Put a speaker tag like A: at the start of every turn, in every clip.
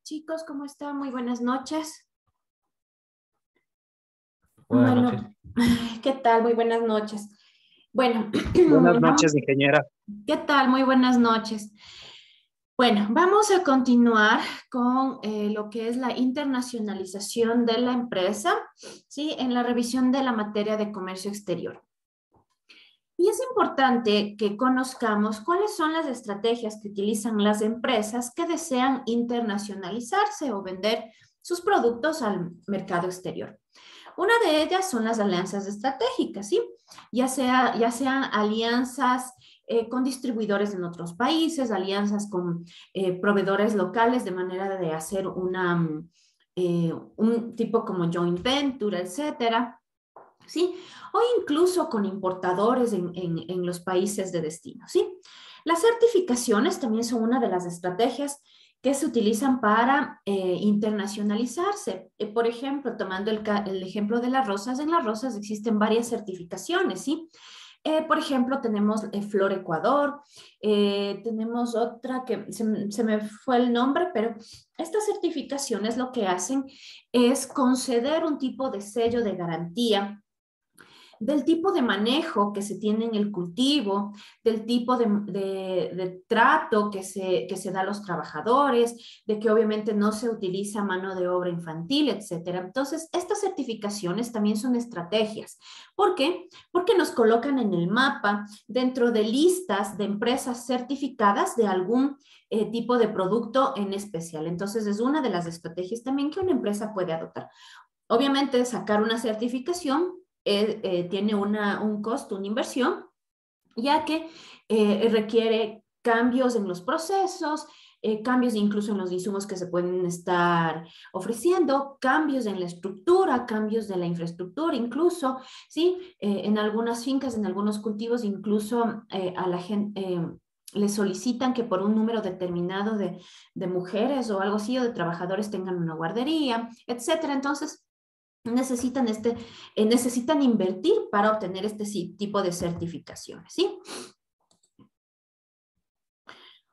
A: Chicos, ¿cómo están? Muy buenas noches.
B: Buenas noches.
A: Bueno, ¿qué tal? Muy buenas noches. Bueno,
B: Buenas
A: vamos-
B: noches, ingeniera.
A: ¿qué tal? Muy buenas noches. Bueno, vamos a continuar con lo que es la internacionalización de la empresa, ¿sí? En la revisión de la materia de comercio exterior. Y es importante que conozcamos cuáles son las estrategias que utilizan las empresas que desean internacionalizarse o vender sus productos al mercado exterior. Una de ellas son las alianzas estratégicas, ¿sí? Ya sean alianzas con distribuidores en otros países, alianzas con proveedores locales de manera de hacer un tipo como joint venture, etcétera. ¿Sí? O incluso con importadores en los países de destino, ¿sí? Las certificaciones también son una de las estrategias que se utilizan para internacionalizarse. Por ejemplo, tomando el ejemplo de las rosas, en las rosas existen varias certificaciones, ¿sí? Por ejemplo, tenemos Flor Ecuador, tenemos otra que se me fue el nombre, pero estas certificaciones lo que hacen es conceder un tipo de sello de garantía del tipo de manejo que se tiene en el cultivo, del tipo de trato que se da a los trabajadores, de que obviamente no se utiliza mano de obra infantil, etcétera. Entonces, estas certificaciones también son estrategias. ¿Por qué? Porque nos colocan en el mapa dentro de listas de empresas certificadas de algún tipo de producto en especial. Entonces, es una de las estrategias también que una empresa puede adoptar. Obviamente, sacar una certificación tiene un costo, una inversión, ya que requiere cambios en los procesos, cambios incluso en los insumos que se pueden estar ofreciendo, cambios en la estructura, cambios de la infraestructura, incluso, ¿sí? En algunas fincas, en algunos cultivos, incluso a la gente... le solicitan que por un número determinado de mujeres o algo así, o de trabajadores tengan una guardería, etcétera. Entonces, necesitan invertir para obtener este tipo de certificaciones, ¿sí?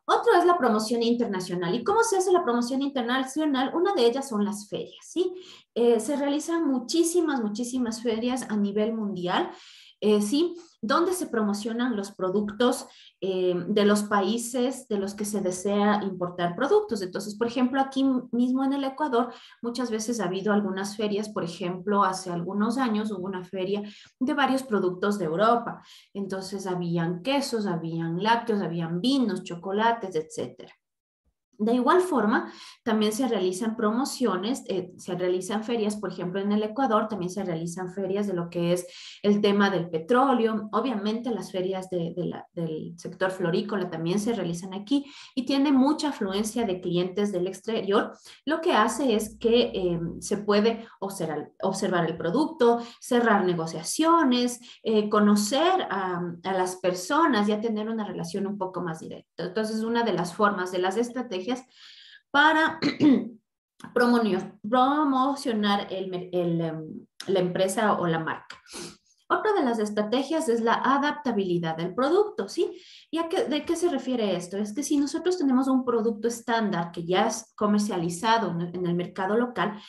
A: Otro es la promoción internacional. ¿Y cómo se hace la promoción internacional? Una de ellas son las ferias, ¿sí? Se realizan muchísimas ferias a nivel mundial, ¿sí? Donde se promocionan los productos de los países de los que se desea importar productos. Entonces, por ejemplo, aquí mismo en el Ecuador, muchas veces ha habido algunas ferias, por ejemplo, hace algunos años hubo una feria de varios productos de Europa. Entonces, habían quesos, habían lácteos, habían vinos, chocolates, etcétera. De igual forma, también se realizan promociones, se realizan ferias, por ejemplo, en el Ecuador también se realizan ferias de lo que es el tema del petróleo. Obviamente las ferias del sector florícola también se realizan aquí y tiene mucha afluencia de clientes del exterior. Lo que hace es que se puede observar el producto, cerrar negociaciones, conocer a las personas, ya tener una relación un poco más directa. Entonces, una de las formas de las estrategias para promocionar la empresa o la marca. Otra de las estrategias es la adaptabilidad del producto, ¿sí? ¿De qué se refiere esto? Es que si nosotros tenemos un producto estándar que ya es comercializado en el mercado local,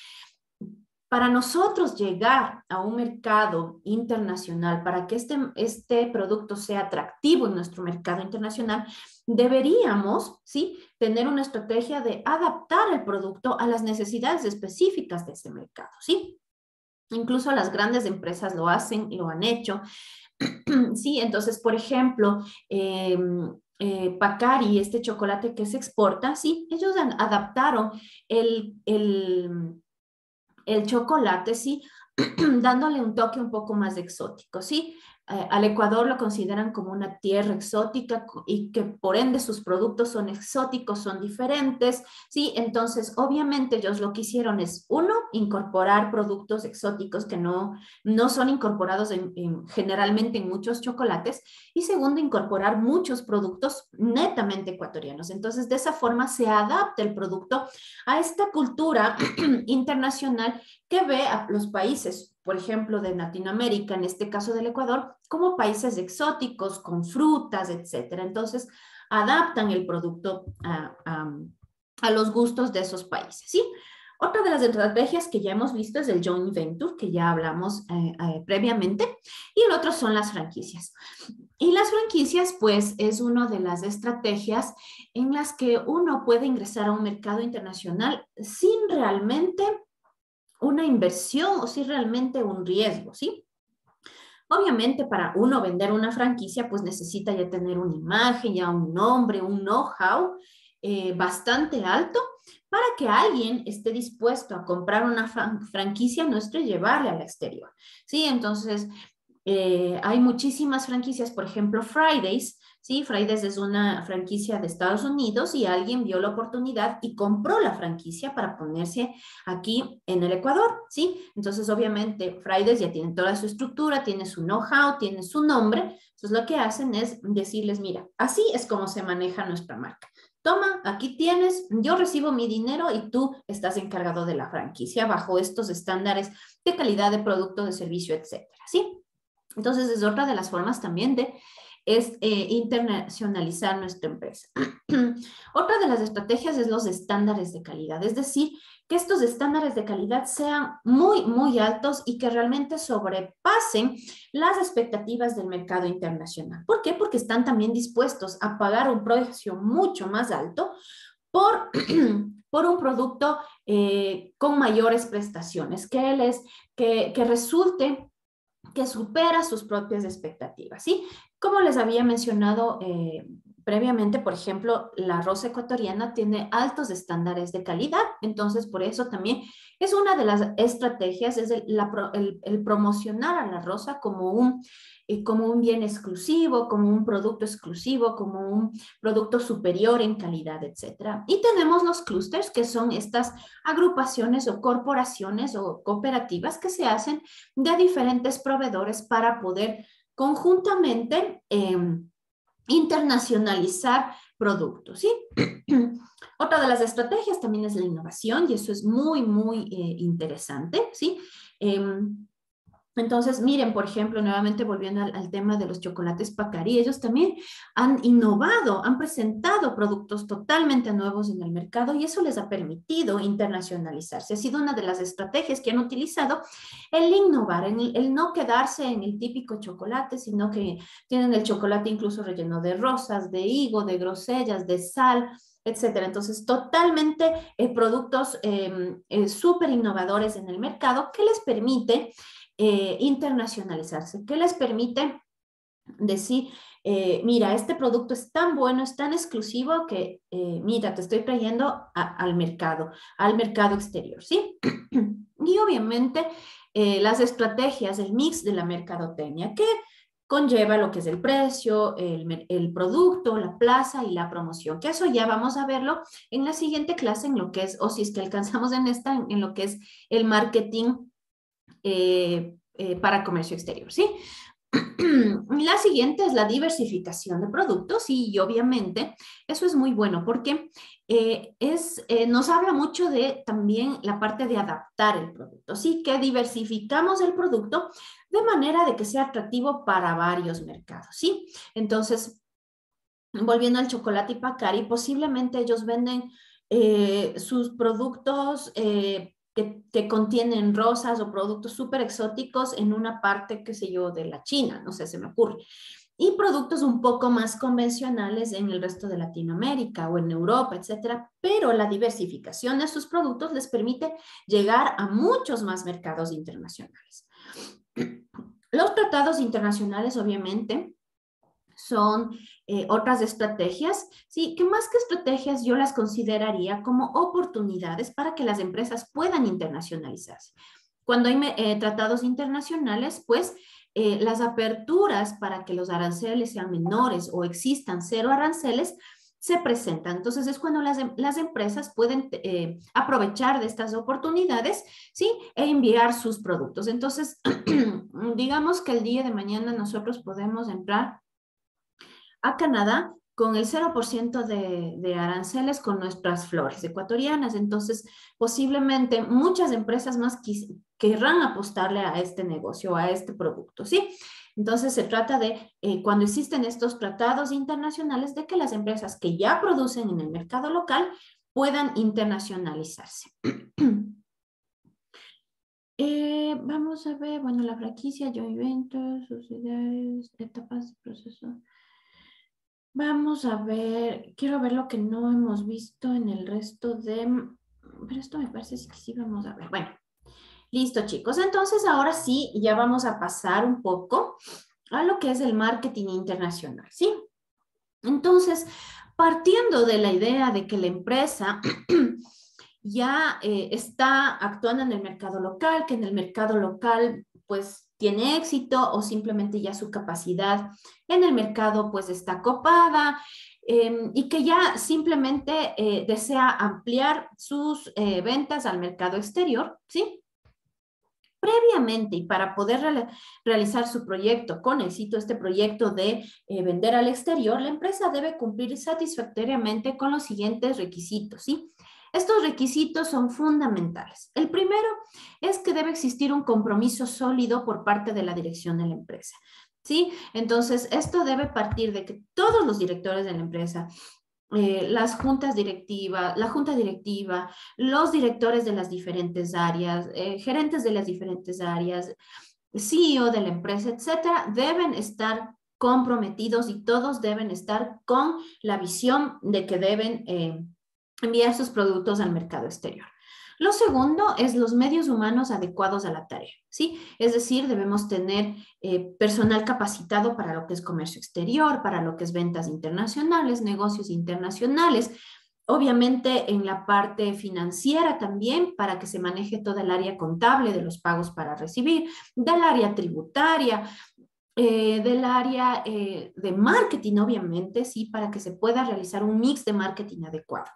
A: para nosotros llegar a un mercado internacional, para que este producto sea atractivo en nuestro mercado internacional, deberíamos, ¿sí?, tener una estrategia de adaptar el producto a las necesidades específicas de ese mercado, ¿sí? Incluso las grandes empresas lo hacen, lo han hecho. Sí, entonces, por ejemplo, Pacari, este chocolate que se exporta, sí, ellos adaptaron el chocolate, sí, dándole un toque un poco más exótico, ¿sí? Al Ecuador lo consideran como una tierra exótica y que por ende sus productos son exóticos, son diferentes, ¿sí? Entonces, obviamente ellos lo que hicieron es, uno, incorporar productos exóticos que no son incorporados generalmente en muchos chocolates y segundo, incorporar muchos productos netamente ecuatorianos. Entonces, de esa forma se adapta el producto a esta cultura internacional que ve a los países, por ejemplo, de Latinoamérica, en este caso del Ecuador, como países exóticos, con frutas, etcétera. Entonces, adaptan el producto a los gustos de esos países, ¿sí? Otra de las estrategias que ya hemos visto es el joint venture, que ya hablamos previamente, y el otro son las franquicias. Y las franquicias, pues, es una de las estrategias en las que uno puede ingresar a un mercado internacional sin realmente una inversión o sin realmente un riesgo, ¿sí? Obviamente, para uno vender una franquicia, pues necesita ya tener una imagen, ya un nombre, un know-how bastante alto para que alguien esté dispuesto a comprar una franquicia nuestra y llevarla al exterior. Sí, entonces hay muchísimas franquicias, por ejemplo, Fridays. Sí, Fridays es una franquicia de Estados Unidos y alguien vio la oportunidad y compró la franquicia para ponerse aquí en el Ecuador, ¿sí? Entonces, obviamente, Fridays ya tiene toda su estructura, tiene su know-how, tiene su nombre. Entonces, lo que hacen es decirles, mira, así es como se maneja nuestra marca. Toma, aquí tienes, yo recibo mi dinero y tú estás encargado de la franquicia bajo estos estándares de calidad de producto, de servicio, etcétera, ¿sí? Entonces, es otra de las formas también de internacionalizar nuestra empresa. Otra de las estrategias es los estándares de calidad, es decir, que estos estándares de calidad sean muy, muy altos y que realmente sobrepasen las expectativas del mercado internacional. ¿Por qué? Porque están también dispuestos a pagar un precio mucho más alto por, por un producto con mayores prestaciones, que resulte que supera sus propias expectativas, ¿sí? Como les había mencionado previamente, por ejemplo, la rosa ecuatoriana tiene altos estándares de calidad, entonces por eso también es una de las estrategias, es el promocionar a la rosa como un bien exclusivo, como un producto exclusivo, como un producto superior en calidad, etcétera. Y tenemos los clústeres, que son estas agrupaciones o corporaciones o cooperativas que se hacen de diferentes proveedores para poder conjuntamente internacionalizar productos, ¿sí? Otra de las estrategias también es la innovación y eso es muy, muy interesante, ¿sí? Entonces, miren, por ejemplo, nuevamente volviendo al tema de los chocolates Pacari, ellos también han innovado, han presentado productos totalmente nuevos en el mercado y eso les ha permitido internacionalizarse. Ha sido una de las estrategias que han utilizado el innovar, el no quedarse en el típico chocolate, sino que tienen el chocolate incluso relleno de rosas, de higo, de grosellas, de sal, etcétera. Entonces, totalmente productos súper innovadores en el mercado que les permite internacionalizarse, que les permite decir, mira, este producto es tan bueno, es tan exclusivo que, mira, te estoy trayendo al mercado exterior, ¿sí? Y obviamente las estrategias, el mix de la mercadotecnia, que conlleva lo que es el precio, el producto, la plaza y la promoción, que eso ya vamos a verlo en la siguiente clase, en lo que es, o si es que alcanzamos en esta, en lo que es el marketing para comercio exterior, ¿sí? La siguiente es la diversificación de productos y obviamente eso es muy bueno porque nos habla mucho de también la parte de adaptar el producto, ¿sí? Que diversificamos el producto de manera de que sea atractivo para varios mercados, ¿sí? Entonces, volviendo al chocolate y Pacari, posiblemente ellos venden sus productos que contienen rosas o productos súper exóticos en una parte, qué sé yo, de la China, no sé, se me ocurre. Y productos un poco más convencionales en el resto de Latinoamérica o en Europa, etcétera. Pero la diversificación de sus productos les permite llegar a muchos más mercados internacionales. Los tratados internacionales, obviamente, son otras estrategias, ¿sí? Que más que estrategias yo las consideraría como oportunidades para que las empresas puedan internacionalizarse. Cuando hay tratados internacionales, pues las aperturas para que los aranceles sean menores o existan cero aranceles se presentan. Entonces es cuando las empresas pueden aprovechar de estas oportunidades, ¿sí? E enviar sus productos. Entonces, digamos que el día de mañana nosotros podemos entrar a Canadá con el 0% de aranceles con nuestras flores ecuatorianas. Entonces, posiblemente muchas empresas más querrán apostarle a este negocio, a este producto, ¿sí? Entonces, se trata de, cuando existen estos tratados internacionales, de que las empresas que ya producen en el mercado local puedan internacionalizarse. Vamos a ver, bueno, la franquicia, joint ventures, sociedades, etapas de proceso. Vamos a ver, quiero ver lo que no hemos visto en el resto de... Pero esto me parece que sí vamos a ver. Bueno, listo, chicos. Entonces, ahora sí, ya vamos a pasar un poco a lo que es el marketing internacional, ¿sí? Entonces, partiendo de la idea de que la empresa ya está actuando en el mercado local, que en el mercado local pues tiene éxito o simplemente ya su capacidad en el mercado pues está copada y que ya simplemente desea ampliar sus ventas al mercado exterior, ¿sí? Previamente y para poder realizar su proyecto con éxito, este proyecto de vender al exterior, la empresa debe cumplir satisfactoriamente con los siguientes requisitos, ¿sí? Estos requisitos son fundamentales. El primero es que debe existir un compromiso sólido por parte de la dirección de la empresa, ¿sí? Entonces, esto debe partir de que todos los directores de la empresa, las juntas directivas, la junta directiva, los directores de las diferentes áreas, gerentes de las diferentes áreas, CEO de la empresa, etcétera, deben estar comprometidos y todos deben estar con la visión de que deben enviar sus productos al mercado exterior. Lo segundo es los medios humanos adecuados a la tarea, ¿sí? Es decir, debemos tener personal capacitado para lo que es comercio exterior, para lo que es ventas internacionales, negocios internacionales, obviamente en la parte financiera también, para que se maneje toda el área contable de los pagos para recibir, del área tributaria, del área de marketing, obviamente, sí, para que se pueda realizar un mix de marketing adecuado.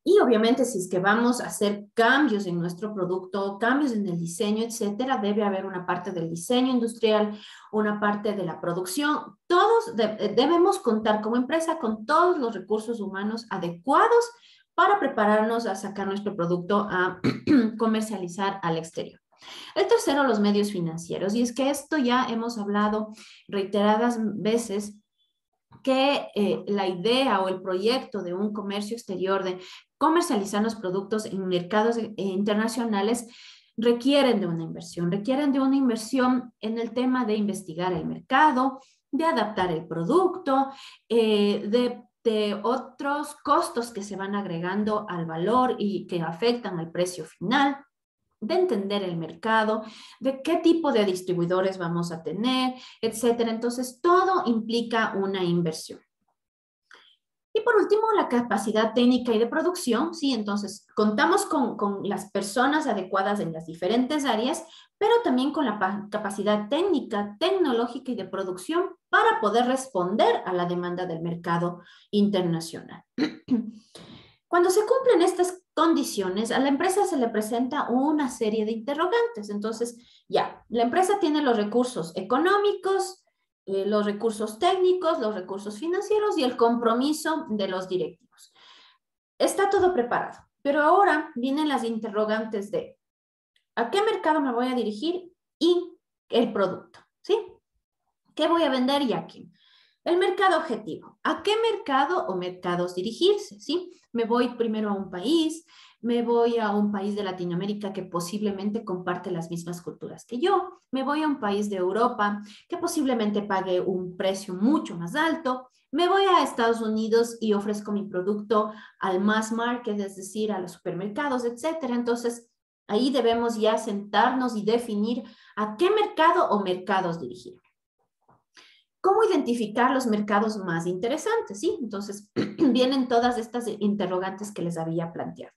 A: Y obviamente, si es que vamos a hacer cambios en nuestro producto, cambios en el diseño, etcétera, debe haber una parte del diseño industrial, una parte de la producción. Todos debemos contar como empresa con todos los recursos humanos adecuados para prepararnos a sacar nuestro producto a comercializar al exterior. El tercero, los medios financieros. Y es que esto ya hemos hablado reiteradas veces, que la idea o el proyecto de un comercio exterior, de comercializar los productos en mercados internacionales, requieren de una inversión en el tema de investigar el mercado, de adaptar el producto, de otros costos que se van agregando al valor y que afectan al precio final, de entender el mercado, de qué tipo de distribuidores vamos a tener, etcétera. Entonces, todo implica una inversión. Y por último, la capacidad técnica y de producción, ¿sí? Entonces, contamos con las personas adecuadas en las diferentes áreas, pero también con la capacidad técnica, tecnológica y de producción para poder responder a la demanda del mercado internacional. Cuando se cumplen estas condiciones, a la empresa se le presenta una serie de interrogantes. Entonces, ya, la empresa tiene los recursos económicos, los recursos técnicos, los recursos financieros y el compromiso de los directivos. Está todo preparado, pero ahora vienen las interrogantes de ¿a qué mercado me voy a dirigir? Y el producto, ¿sí? ¿Qué voy a vender y a quién? El mercado objetivo. ¿A qué mercado o mercados dirigirse? ¿Sí? Me voy primero a un país, me voy a un país de Latinoamérica que posiblemente comparte las mismas culturas que yo, me voy a un país de Europa que posiblemente pague un precio mucho más alto, me voy a Estados Unidos y ofrezco mi producto al mass market, es decir, a los supermercados, etcétera. Entonces, ahí debemos ya sentarnos y definir a qué mercado o mercados dirigir. ¿Cómo identificar los mercados más interesantes? ¿Sí? Entonces, vienen todas estas interrogantes que les había planteado.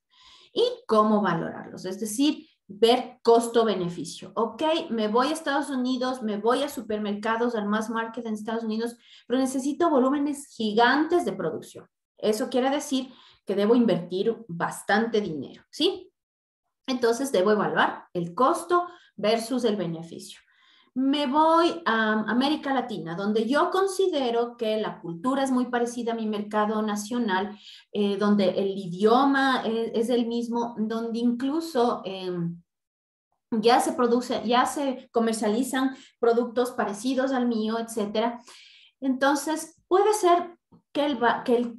A: ¿Y cómo valorarlos? Es decir, ver costo-beneficio. Ok, me voy a Estados Unidos, me voy a supermercados, al mass market en Estados Unidos, pero necesito volúmenes gigantes de producción. Eso quiere decir que debo invertir bastante dinero, ¿sí? Entonces, debo evaluar el costo versus el beneficio. Me voy a América Latina, donde yo considero que la cultura es muy parecida a mi mercado nacional, donde el idioma es el mismo, donde incluso ya se produce, ya se comercializan productos parecidos al mío, etcétera. Entonces, puede ser que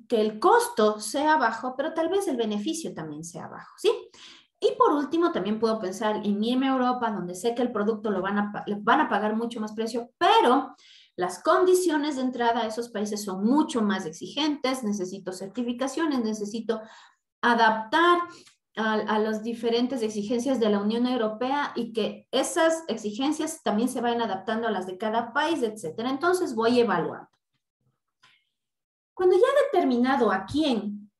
A: el costo sea bajo, pero tal vez el beneficio también sea bajo, ¿sí? Y por último, también puedo pensar en irme a Europa, donde sé que el producto le van a pagar mucho más precio, pero las condiciones de entrada a esos países son mucho más exigentes, necesito certificaciones, necesito adaptar a las diferentes exigencias de la Unión Europea y que esas exigencias también se vayan adaptando a las de cada país, etcétera. Entonces voy evaluando. Cuando ya he determinado a quién,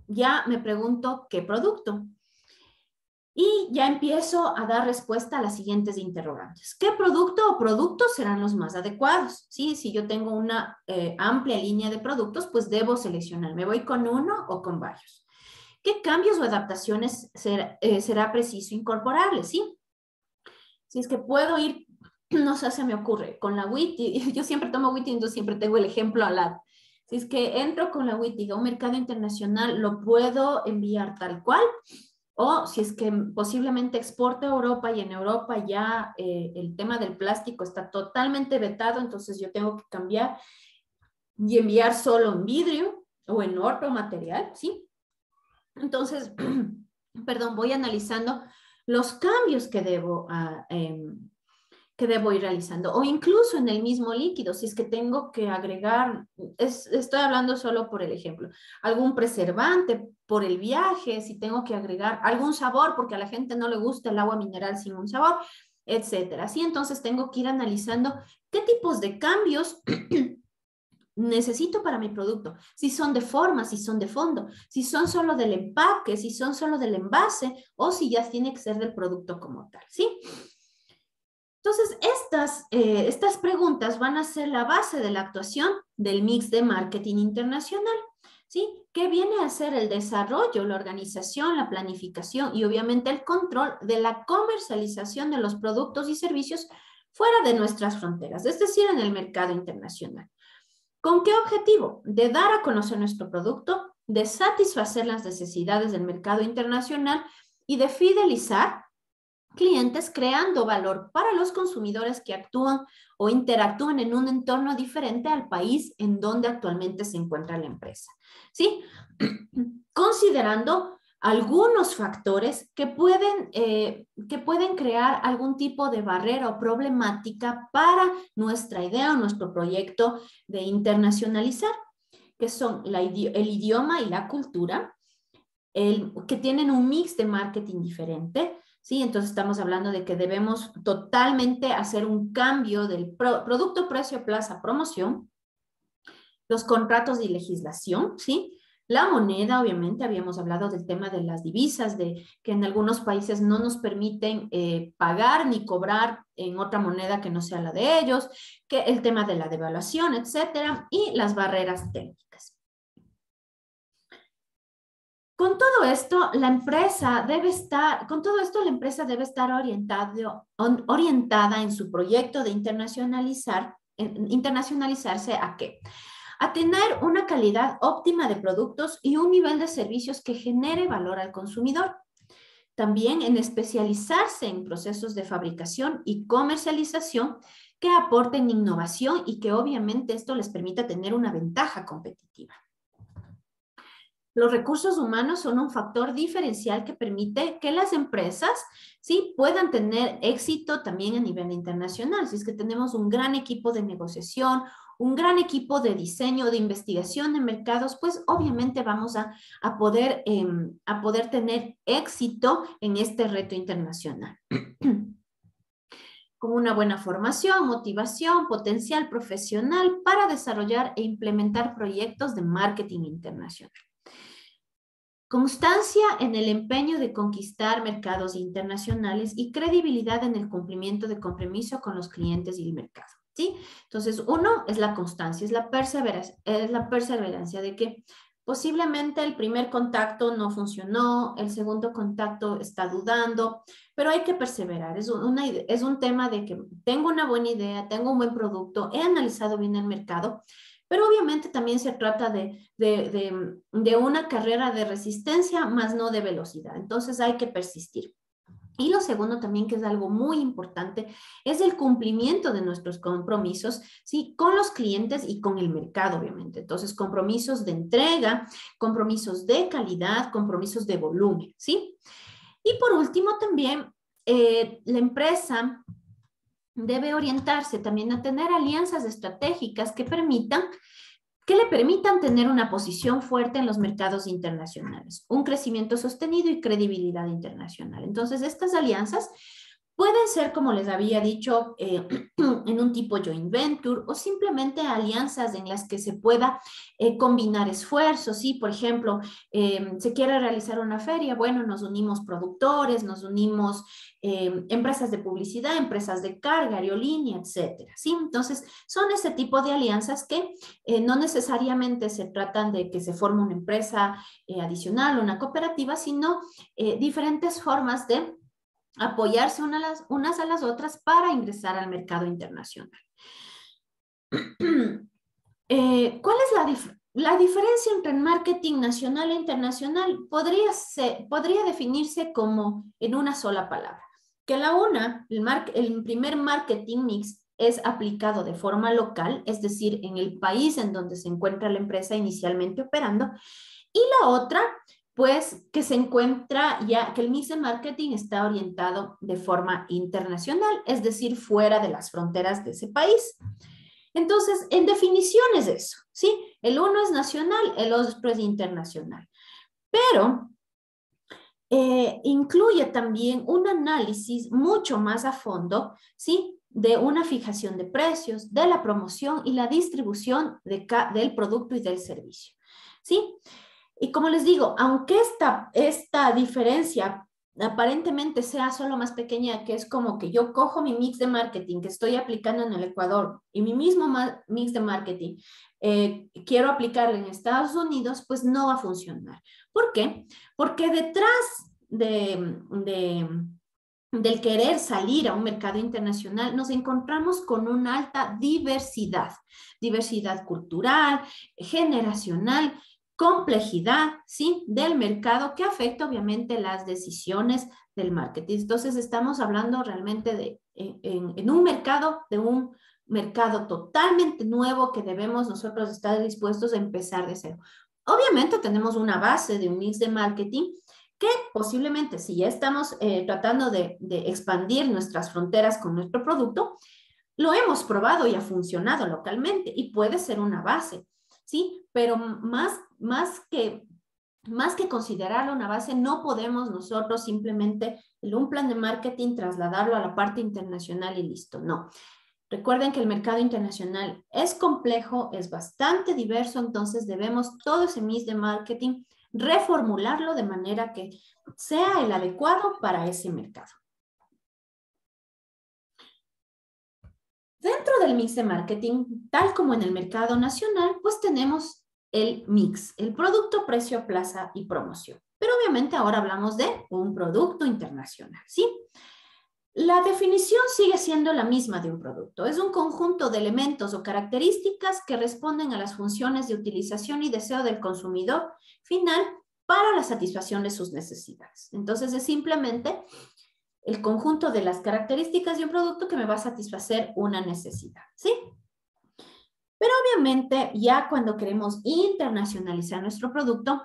A: ya me pregunto qué producto. Y ya empiezo a dar respuesta a las siguientes interrogantes. ¿Qué producto o productos serán los más adecuados? ¿Sí? Si yo tengo una amplia línea de productos, pues debo seleccionar. ¿Me voy con uno o con varios? ¿Qué cambios o adaptaciones será preciso incorporarles? ¿Sí? Si es que puedo ir, no sé, se me ocurre, con la WIT, yo siempre tomo WIT, entonces siempre tengo el ejemplo al lado. Si es que entro con la WIT a un mercado internacional, lo puedo enviar tal cual, o si es que posiblemente exporte a Europa y en Europa ya el tema del plástico está totalmente vetado, entonces yo tengo que cambiar y enviar solo en vidrio o en otro material, ¿sí? Entonces, perdón, voy analizando los cambios que debo ir realizando, o incluso en el mismo líquido, si es que tengo que agregar, estoy hablando solo por el ejemplo, algún preservante por el viaje, si tengo que agregar algún sabor, porque a la gente no le gusta el agua mineral sin un sabor, etcétera. Sí, entonces tengo que ir analizando qué tipos de cambios necesito para mi producto, si son de forma, si son de fondo, si son solo del empaque, si son solo del envase, o si ya tiene que ser del producto como tal, ¿sí? Entonces, estas preguntas van a ser la base de la actuación del mix de marketing internacional, ¿sí? Que viene a ser el desarrollo, la organización, la planificación y obviamente el control de la comercialización de los productos y servicios fuera de nuestras fronteras, es decir, en el mercado internacional. ¿Con qué objetivo? De dar a conocer nuestro producto, de satisfacer las necesidades del mercado internacional y de fidelizar clientes creando valor para los consumidores que actúan o interactúan en un entorno diferente al país en donde actualmente se encuentra la empresa. ¿Sí? Considerando algunos factores que pueden crear algún tipo de barrera o problemática para nuestra idea o nuestro proyecto de internacionalizar, que son el idioma y la cultura, que tienen un mix de marketing diferente. Sí, entonces estamos hablando de que debemos totalmente hacer un cambio del producto, precio, plaza, promoción, los contratos y legislación, ¿sí? La moneda, obviamente, habíamos hablado del tema de las divisas, de que en algunos países no nos permiten pagar ni cobrar en otra moneda que no sea la de ellos, que el tema de la devaluación, etcétera, y las barreras técnicas. Con todo esto, la empresa debe estar orientada en su proyecto de internacionalizarse ¿a qué? A tener una calidad óptima de productos y un nivel de servicios que genere valor al consumidor. También en especializarse en procesos de fabricación y comercialización que aporten innovación y que obviamente esto les permita tener una ventaja competitiva. Los recursos humanos son un factor diferencial que permite que las empresas sí puedan tener éxito también a nivel internacional. Si es que tenemos un gran equipo de negociación, un gran equipo de diseño, de investigación de mercados, pues obviamente vamos a poder tener éxito en este reto internacional. Con una buena formación, motivación, potencial profesional para desarrollar e implementar proyectos de marketing internacional. Constancia en el empeño de conquistar mercados internacionales y credibilidad en el cumplimiento de compromiso con los clientes y el mercado. ¿Sí? Entonces, uno es la constancia, es la perseverancia de que posiblemente el primer contacto no funcionó, el segundo contacto está dudando, pero hay que perseverar. Es un tema de que tengo una buena idea, tengo un buen producto, he analizado bien el mercado, pero obviamente también se trata de una carrera de resistencia, más no de velocidad. Entonces hay que persistir. Y lo segundo también, que es algo muy importante, es el cumplimiento de nuestros compromisos, ¿sí? Con los clientes y con el mercado, obviamente. Entonces, compromisos de entrega, compromisos de calidad, compromisos de volumen, ¿sí? Y por último, también la empresa debe orientarse también a tener alianzas estratégicas que le permitan tener una posición fuerte en los mercados internacionales, un crecimiento sostenido y credibilidad internacional. Entonces, estas alianzas pueden ser, como les había dicho, en un tipo joint venture o simplemente alianzas en las que se pueda combinar esfuerzos. ¿Sí? Por ejemplo, se quiere realizar una feria, bueno, nos unimos productores, nos unimos empresas de publicidad, empresas de carga, aerolínea, etcétera. ¿Sí? Entonces, son ese tipo de alianzas que no necesariamente se tratan de que se forme una empresa adicional o una cooperativa, sino diferentes formas de apoyarse unas a las otras para ingresar al mercado internacional. ¿Cuál es la diferencia entre el marketing nacional e internacional? Podría definirse como en una sola palabra. Que el primer marketing mix es aplicado de forma local, es decir, en el país en donde se encuentra la empresa inicialmente operando, y la otra, pues, que se encuentra ya, que el mix de marketing está orientado de forma internacional, es decir, fuera de las fronteras de ese país. Entonces, en definición es eso, ¿sí? El uno es nacional, el otro es internacional. Pero incluye también un análisis mucho más a fondo, ¿sí? De una fijación de precios, de la promoción y la distribución del producto y del servicio, ¿sí? Y como les digo, aunque esta diferencia aparentemente sea solo más pequeña, que es como que yo cojo mi mix de marketing que estoy aplicando en el Ecuador y mi mismo mix de marketing quiero aplicarlo en Estados Unidos, pues no va a funcionar. ¿Por qué? Porque detrás del querer salir a un mercado internacional, nos encontramos con una alta diversidad cultural, generacional, complejidad, ¿sí? Del mercado que afecta obviamente las decisiones del marketing. Entonces estamos hablando realmente en un mercado totalmente nuevo que debemos nosotros estar dispuestos a empezar de cero. Obviamente tenemos una base de un mix de marketing que posiblemente si ya estamos tratando de expandir nuestras fronteras con nuestro producto, lo hemos probado y ha funcionado localmente y puede ser una base, ¿sí? Pero más que considerarlo una base, no podemos nosotros simplemente en un plan de marketing trasladarlo a la parte internacional y listo, no. Recuerden que el mercado internacional es complejo, es bastante diverso, entonces debemos todo ese mix de marketing reformularlo de manera que sea el adecuado para ese mercado. Dentro del mix de marketing, tal como en el mercado nacional, pues tenemos el mix, el producto, precio, plaza y promoción. Pero obviamente ahora hablamos de un producto internacional, ¿sí? La definición sigue siendo la misma de un producto. Es un conjunto de elementos o características que responden a las funciones de utilización y deseo del consumidor final para la satisfacción de sus necesidades. Entonces, es simplemente el conjunto de las características de un producto que me va a satisfacer una necesidad, ¿sí? Pero obviamente, ya cuando queremos internacionalizar nuestro producto,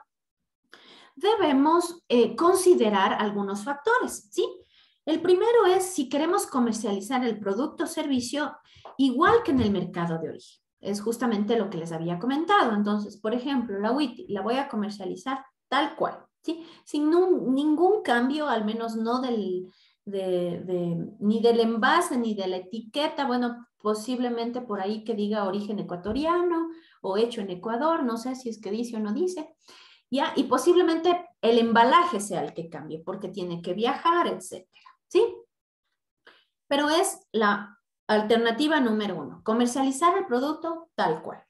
A: debemos considerar algunos factores, ¿sí? El primero es si queremos comercializar el producto o servicio igual que en el mercado de origen. Es justamente lo que les había comentado. Entonces, por ejemplo, la Witty la voy a comercializar tal cual, ¿sí? Sin ningún cambio, al menos no ni del envase ni de la etiqueta. Bueno, posiblemente por ahí que diga origen ecuatoriano o hecho en Ecuador, no sé si es que dice o no dice. ¿Ya? Y posiblemente el embalaje sea el que cambie porque tiene que viajar, etcétera, ¿sí? Pero es la alternativa número uno, comercializar el producto tal cual.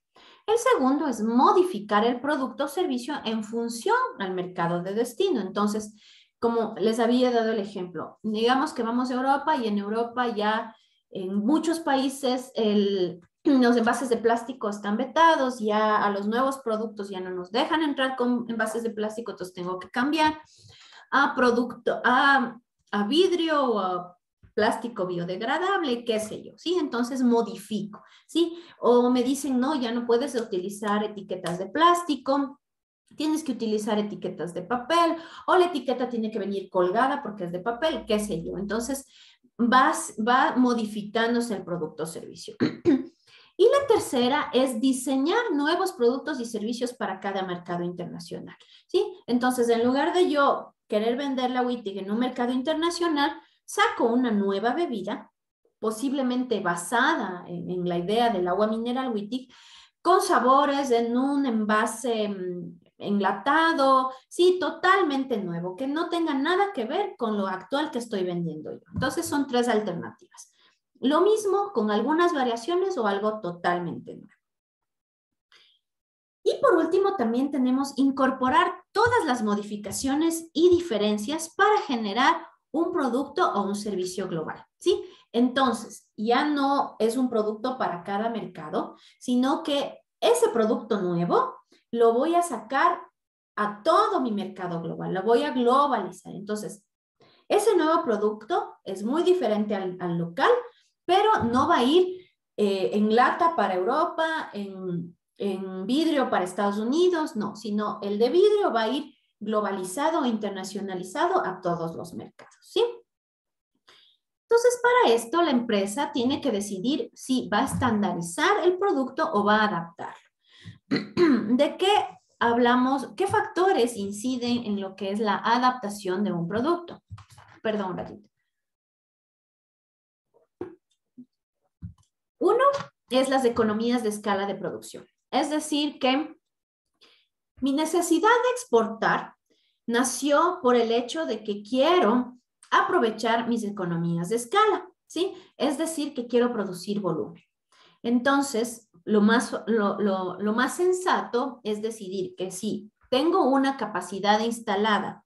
A: El segundo es modificar el producto o servicio en función al mercado de destino. Entonces, como les había dado el ejemplo, digamos que vamos a Europa y en Europa ya en muchos países los envases de plástico están vetados, ya a los nuevos productos ya no nos dejan entrar con envases de plástico, entonces tengo que cambiar a a vidrio o a plástico biodegradable, qué sé yo, ¿sí? Entonces modifico, ¿sí? O me dicen, no, ya no puedes utilizar etiquetas de plástico, tienes que utilizar etiquetas de papel, o la etiqueta tiene que venir colgada porque es de papel, qué sé yo. Entonces va modificándose el producto o servicio. Y la tercera es diseñar nuevos productos y servicios para cada mercado internacional, ¿sí? Entonces, en lugar de yo querer vender la Wittig en un mercado internacional, saco una nueva bebida, posiblemente basada en la idea del agua mineral Wittig, con sabores en un envase enlatado, sí, totalmente nuevo, que no tenga nada que ver con lo actual que estoy vendiendo yo. Entonces, son tres alternativas. Lo mismo con algunas variaciones o algo totalmente nuevo. Y por último, también tenemos incorporar todas las modificaciones y diferencias para generar un producto o un servicio global, ¿sí? Entonces, ya no es un producto para cada mercado, sino que ese producto nuevo lo voy a sacar a todo mi mercado global, lo voy a globalizar. Entonces, ese nuevo producto es muy diferente al local, pero no va a ir en lata para Europa, en vidrio para Estados Unidos, no, sino el de vidrio va a ir globalizado o internacionalizado a todos los mercados, ¿sí? Entonces, para esto, la empresa tiene que decidir si va a estandarizar el producto o va a adaptarlo. ¿De qué hablamos? ¿Qué factores inciden en lo que es la adaptación de un producto? Perdón, un ratito. Uno es las economías de escala de producción. Es decir, que mi necesidad de exportar nació por el hecho de que quiero aprovechar mis economías de escala, ¿sí? Es decir, que quiero producir volumen. Entonces, lo más sensato es decidir que si tengo una capacidad instalada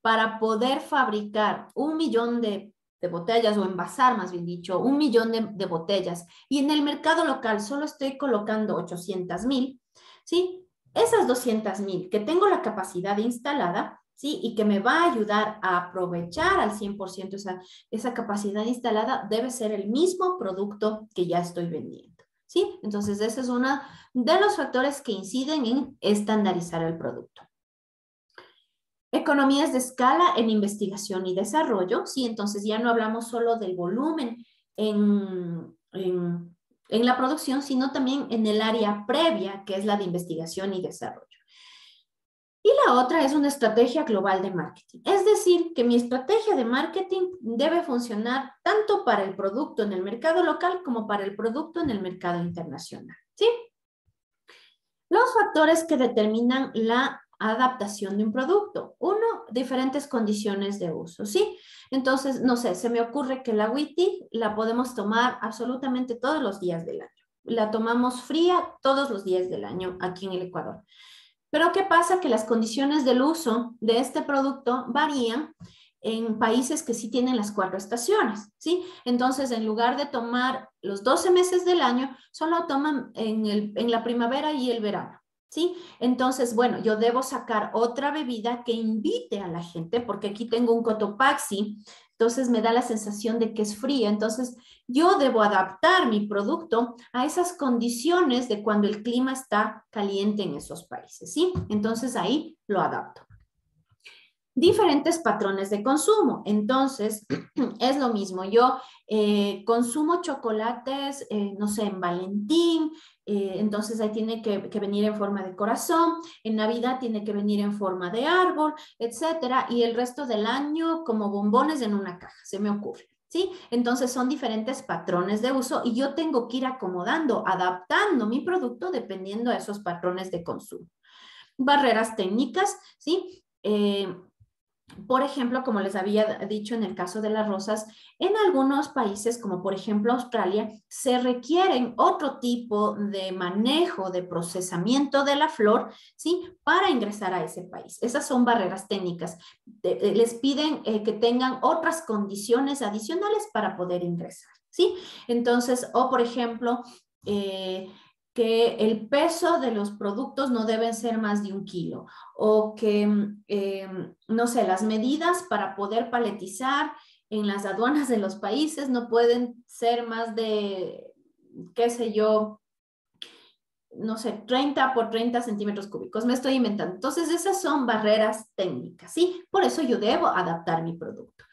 A: para poder fabricar 1.000.000 de botellas o envasar, más bien dicho, 1.000.000 de botellas y en el mercado local solo estoy colocando 800.000, ¿sí? Esas 200.000 que tengo la capacidad instalada, ¿sí? Y que me va a ayudar a aprovechar al 100% esa capacidad instalada, debe ser el mismo producto que ya estoy vendiendo, ¿sí? Entonces, ese es uno de los factores que inciden en estandarizar el producto. Economías de escala en investigación y desarrollo, ¿sí? Entonces ya no hablamos solo del volumen en la producción, sino también en el área previa, que es la de investigación y desarrollo. Y la otra es una estrategia global de marketing. Es decir, que mi estrategia de marketing debe funcionar tanto para el producto en el mercado local como para el producto en el mercado internacional, ¿sí? Los factores que determinan la adaptación de un producto. Uno, diferentes condiciones de uso, ¿sí? Entonces, no sé, se me ocurre que la Wittig la podemos tomar absolutamente todos los días del año. La tomamos fría todos los días del año aquí en el Ecuador. Pero ¿qué pasa? Que las condiciones del uso de este producto varían en países que sí tienen las 4 estaciones, ¿sí? Entonces, en lugar de tomar los 12 meses del año, solo toman en la primavera y el verano, ¿sí? Entonces, bueno, yo debo sacar otra bebida que invite a la gente, porque aquí tengo un Cotopaxi, entonces me da la sensación de que es fría, entonces yo debo adaptar mi producto a esas condiciones de cuando el clima está caliente en esos países, ¿sí? Entonces ahí lo adapto. Diferentes patrones de consumo. Entonces, es lo mismo. Yo consumo chocolates, no sé, en Valentín, entonces ahí tiene que venir en forma de corazón, en Navidad tiene que venir en forma de árbol, etcétera, y el resto del año como bombones en una caja, se me ocurre. ¿Sí? Entonces son diferentes patrones de uso y yo tengo que ir acomodando, adaptando mi producto dependiendo de esos patrones de consumo. Barreras técnicas, ¿sí? Por ejemplo, como les había dicho en el caso de las rosas, en algunos países, como por ejemplo Australia, se requieren otro tipo de manejo, de procesamiento de la flor, ¿sí? Para ingresar a ese país. Esas son barreras técnicas. Les piden que tengan otras condiciones adicionales para poder ingresar, ¿sí? Entonces, o por ejemplo, que el peso de los productos no deben ser más de 1 kilo o que, no sé, las medidas para poder paletizar en las aduanas de los países no pueden ser más de, qué sé yo, no sé, 30 por 30 centímetros cúbicos. Me estoy inventando. Entonces, esas son barreras técnicas, ¿sí? Por eso yo debo adaptar mi producto.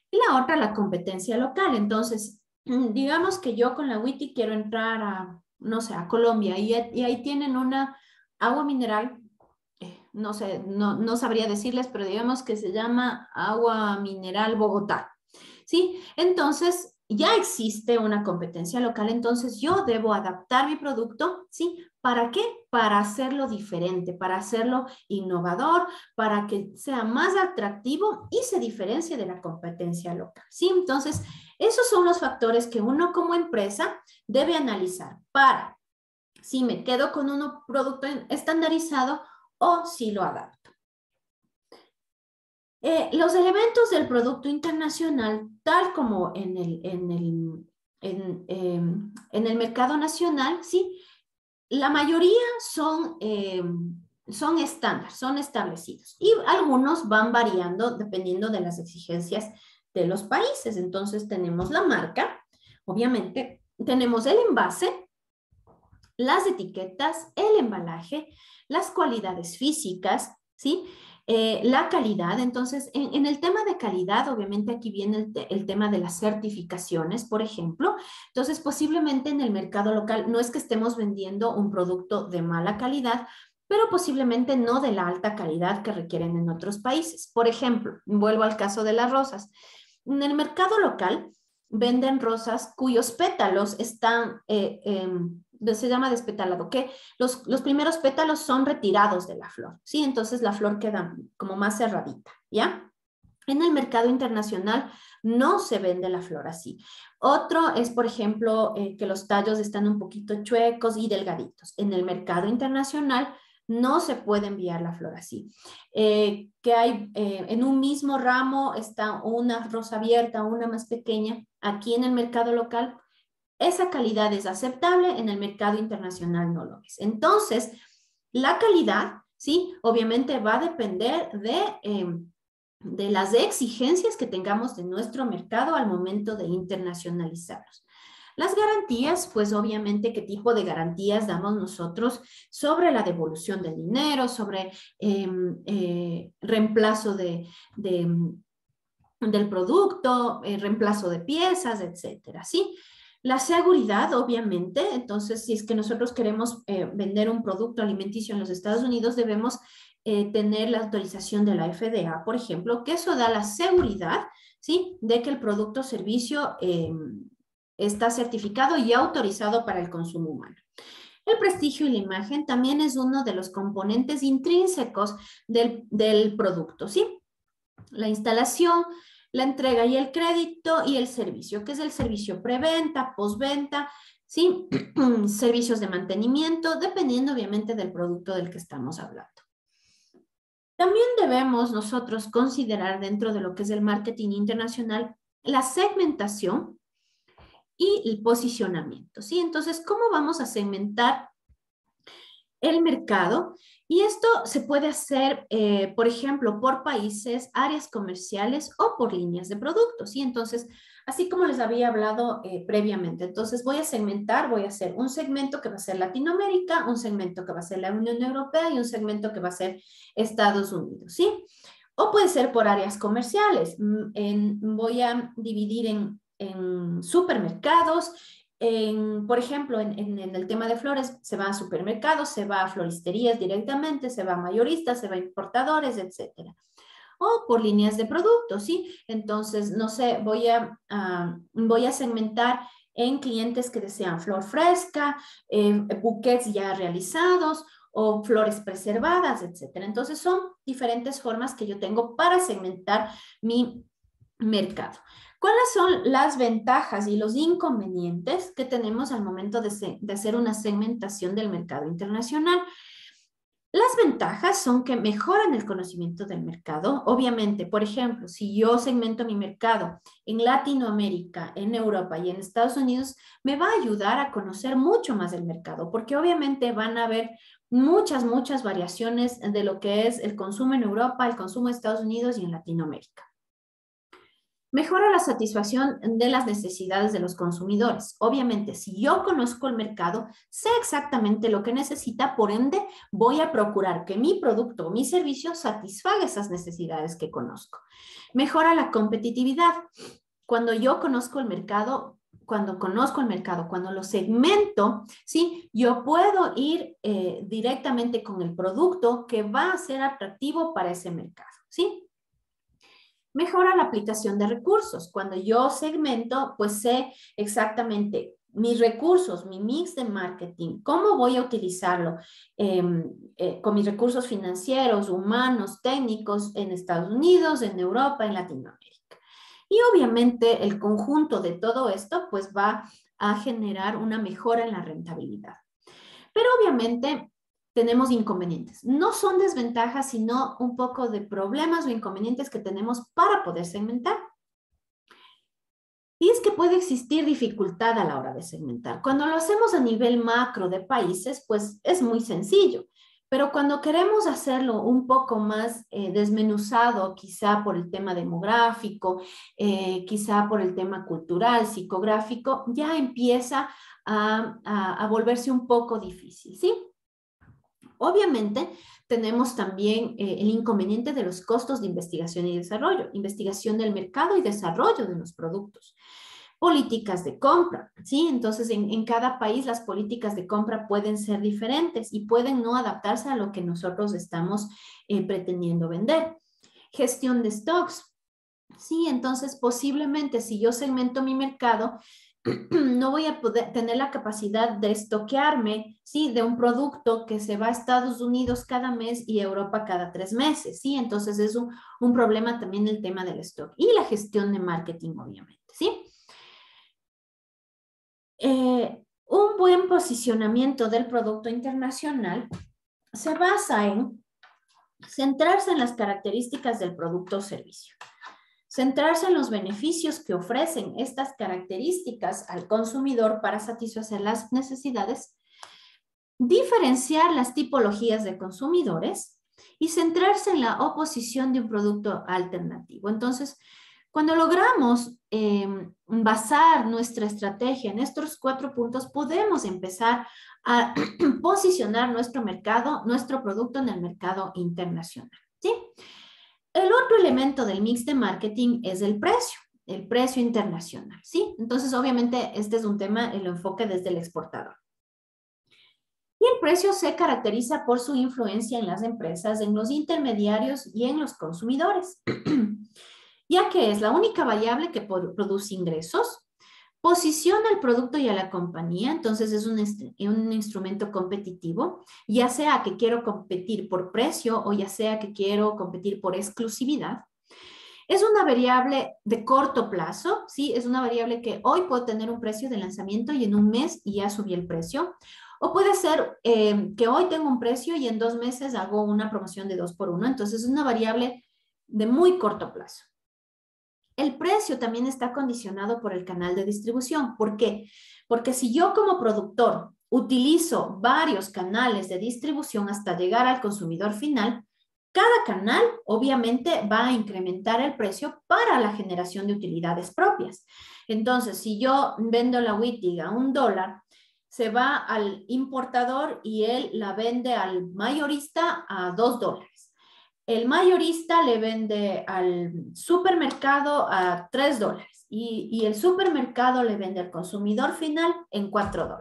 A: Y la otra, la competencia local. Entonces, digamos que yo con la WITI quiero entrar a, no sé, a Colombia y ahí tienen una agua mineral, no sé, no sabría decirles, pero digamos que se llama agua mineral Bogotá, ¿sí? Entonces, ya existe una competencia local, entonces yo debo adaptar mi producto, ¿sí? ¿Para qué? Para hacerlo diferente, para hacerlo innovador, para que sea más atractivo y se diferencie de la competencia local, ¿sí? Entonces, esos son los factores que uno como empresa debe analizar para si me quedo con un producto estandarizado o si lo adapto. Los elementos del producto internacional, tal como en el mercado nacional, ¿sí? La mayoría son estándar, son establecidos y algunos van variando dependiendo de las exigencias de los países. Entonces tenemos la marca, obviamente, tenemos el envase, las etiquetas, el embalaje, las cualidades físicas, ¿sí? La calidad. Entonces, en el tema de calidad, obviamente aquí viene el tema de las certificaciones, por ejemplo. Entonces, posiblemente en el mercado local no es que estemos vendiendo un producto de mala calidad, pero posiblemente no de la alta calidad que requieren en otros países. Por ejemplo, vuelvo al caso de las rosas. En el mercado local venden rosas cuyos pétalos están se llama despetalado, que los primeros pétalos son retirados de la flor, ¿sí? Entonces la flor queda como más cerradita, ¿ya? En el mercado internacional no se vende la flor así. Otro es, por ejemplo, que los tallos están un poquito chuecos y delgaditos. En el mercado internacional no se puede enviar la flor así. Que hay en un mismo ramo está una rosa abierta, una más pequeña. Aquí en el mercado local esa calidad es aceptable, en el mercado internacional no lo es. Entonces, la calidad, ¿sí? Obviamente va a depender de las exigencias que tengamos de nuestro mercado al momento de internacionalizarlos. Las garantías, pues obviamente, ¿qué tipo de garantías damos nosotros sobre la devolución del dinero, sobre reemplazo del producto, reemplazo de piezas, etcétera, ¿sí? La seguridad, obviamente, entonces, si es que nosotros queremos vender un producto alimenticio en los Estados Unidos, debemos tener la autorización de la FDA, por ejemplo, que eso da la seguridad, ¿sí? De que el producto o servicio está certificado y autorizado para el consumo humano. El prestigio y la imagen también es uno de los componentes intrínsecos del producto, ¿sí? La instalación, la entrega y el crédito y el servicio, que es el servicio preventa, postventa, ¿sí? Servicios de mantenimiento, dependiendo obviamente del producto del que estamos hablando. También debemos nosotros considerar dentro de lo que es el marketing internacional la segmentación y el posicionamiento, ¿sí? Entonces, ¿cómo vamos a segmentar el mercado? Y esto se puede hacer, por ejemplo, por países, áreas comerciales o por líneas de productos, ¿sí? Entonces, así como les había hablado previamente, entonces voy a segmentar, voy a hacer un segmento que va a ser Latinoamérica, un segmento que va a ser la Unión Europea y un segmento que va a ser Estados Unidos, ¿sí? O puede ser por áreas comerciales. Voy a dividir en supermercados, por ejemplo, en el tema de flores, se va a supermercados, se va a floristerías directamente, se va a mayoristas, se va a importadores, etcétera. O por líneas de productos, ¿sí? Entonces, no sé, voy a segmentar en clientes que desean flor fresca, buquets ya realizados o flores preservadas, etcétera. Entonces, son diferentes formas que yo tengo para segmentar mi mercado. ¿Cuáles son las ventajas y los inconvenientes que tenemos al momento de hacer una segmentación del mercado internacional? Las ventajas son que mejoran el conocimiento del mercado. Obviamente, por ejemplo, si yo segmento mi mercado en Latinoamérica, en Europa y en Estados Unidos, me va a ayudar a conocer mucho más el mercado, porque obviamente van a haber muchas variaciones de lo que es el consumo en Europa, el consumo en Estados Unidos y en Latinoamérica. Mejora la satisfacción de las necesidades de los consumidores. Obviamente, si yo conozco el mercado, sé exactamente lo que necesita, por ende, voy a procurar que mi producto o mi servicio satisfaga esas necesidades que conozco. Mejora la competitividad. Cuando yo conozco el mercado, cuando lo segmento, ¿sí? Yo puedo ir directamente con el producto que va a ser atractivo para ese mercado, ¿sí? Mejora la aplicación de recursos. Cuando yo segmento, pues sé exactamente mis recursos, mi mix de marketing, cómo voy a utilizarlo con mis recursos financieros, humanos, técnicos en Estados Unidos, en Europa, en Latinoamérica. Y obviamente el conjunto de todo esto pues va a generar una mejora en la rentabilidad. Pero obviamente tenemos inconvenientes. No son desventajas, sino un poco de problemas o inconvenientes que tenemos para poder segmentar. Y es que puede existir dificultad a la hora de segmentar. Cuando lo hacemos a nivel macro de países, pues es muy sencillo. Pero cuando queremos hacerlo un poco más desmenuzado, quizá por el tema demográfico, quizá por el tema cultural, psicográfico, ya empieza a volverse un poco difícil, ¿sí? Obviamente, tenemos también el inconveniente de los costos de investigación y desarrollo, investigación del mercado y desarrollo de los productos. Políticas de compra, ¿sí? Entonces, en cada país las políticas de compra pueden ser diferentes y pueden no adaptarse a lo que nosotros estamos pretendiendo vender. Gestión de stocks, ¿sí? Entonces, posiblemente si yo segmento mi mercado, no voy a poder tener la capacidad de estoquearme, ¿sí? De un producto que se va a Estados Unidos cada mes y a Europa cada 3 meses, ¿sí? Entonces es un problema también el tema del stock y la gestión de marketing, obviamente, ¿sí? Un buen posicionamiento del producto internacional se basa en centrarse en las características del producto o servicio. Centrarse en los beneficios que ofrecen estas características al consumidor para satisfacer las necesidades, diferenciar las tipologías de consumidores y centrarse en la oposición de un producto alternativo. Entonces, cuando logramos basar nuestra estrategia en estos 4 puntos, podemos empezar a posicionar nuestro mercado, nuestro producto en el mercado internacional, ¿sí? El otro elemento del mix de marketing es el precio internacional, ¿sí? Entonces, obviamente, este es un tema, el enfoque desde el exportador. Y el precio se caracteriza por su influencia en las empresas, en los intermediarios y en los consumidores, ya que es la única variable que produce ingresos, posiciona el producto y a la compañía, entonces es un instrumento competitivo, ya sea que quiero competir por precio o ya sea que quiero competir por exclusividad. Es una variable de corto plazo, ¿sí? Es una variable que hoy puedo tener un precio de lanzamiento y en un mes ya subí el precio. O puede ser que hoy tengo un precio y en 2 meses hago una promoción de 2 por 1. Entonces es una variable de muy corto plazo. El precio también está condicionado por el canal de distribución. ¿Por qué? Porque si yo como productor utilizo varios canales de distribución hasta llegar al consumidor final, cada canal obviamente va a incrementar el precio para la generación de utilidades propias. Entonces, si yo vendo la Wittig a $1, se va al importador y él la vende al mayorista a $2. El mayorista le vende al supermercado a $3 y el supermercado le vende al consumidor final en $4.